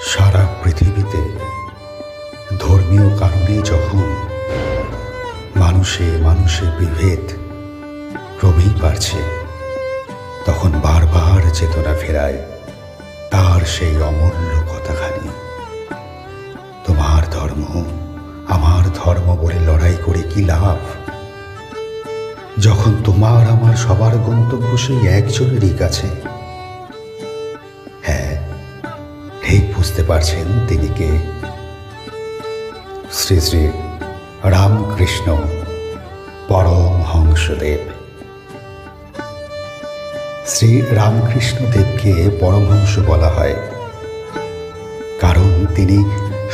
সারা পৃথিবীতে ধর্মীয় কারণে যখন মানুষে মানুষে বিভেদ ক্রমেই বাড়ছে, তখন বারবার চেতনা ফেরায় তার সেই অমূল্য কথাখানি, তোমার ধর্ম আমার ধর্ম বলে লড়াই করে কি লাভ, যখন তোমার আমার সবার গন্তব্য সেই একজনেরই কাছে। হ্যাঁ, ঠিক বুঝতে পারছেন তিনি কে। শ্রী শ্রী রামকৃষ্ণ পরমহংসদেব। শ্রী রামকৃষ্ণদেবকে পরমহংস বলা হয় কারণ তিনি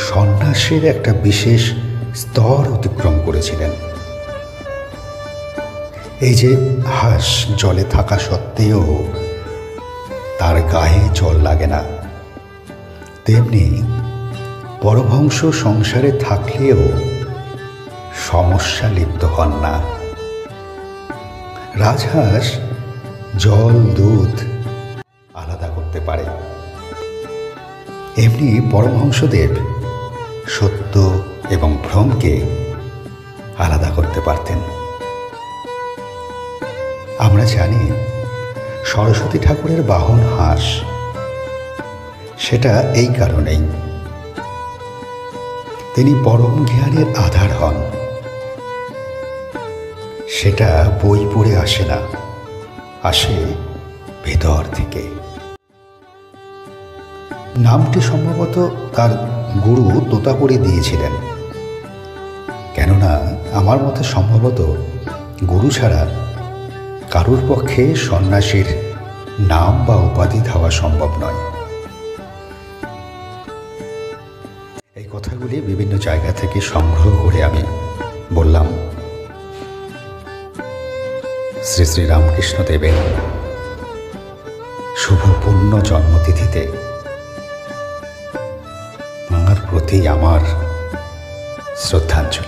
সন্ন্যাসের একটা বিশেষ স্তর অতিক্রম করেছিলেন। এই যে হাঁস জলে থাকা সত্ত্বেও তার গায়ে জল লাগে না, তেমনি পরমহংস সংসারে থাকলেও সমস্যা লিপ্ত হন না। রাজহাঁস জল দুধ আলাদা করতে পারে, এমনি পরমহংসদেব সত্য এবং ভ্রমকে আলাদা করতে পারতেন। আমরা জানি সরস্বতী ঠাকুরের বাহন হাঁস, সেটা এই কারণেই তিনি পরম জ্ঞানের আধার হন। সেটা বই পড়ে আসে না, আসে ভেতর থেকে। নামটি সম্ভবত তার গুরু তোতাপুরি দিয়েছিলেন, কেননা আমার মতে সম্ভবত গুরু ছাড়া কারুর পক্ষে সন্ন্যাসীর নাম বা উপাধি দেওয়া সম্ভব নয়। এই কথাগুলি বিভিন্ন জায়গা থেকে সংগ্রহ করে আমি বললাম। শ্রী শ্রী রামকৃষ্ণ দেবের শুভ পূর্ণ জন্মতিথিতে তাঁর প্রতি আমার শ্রদ্ধাঞ্জলি।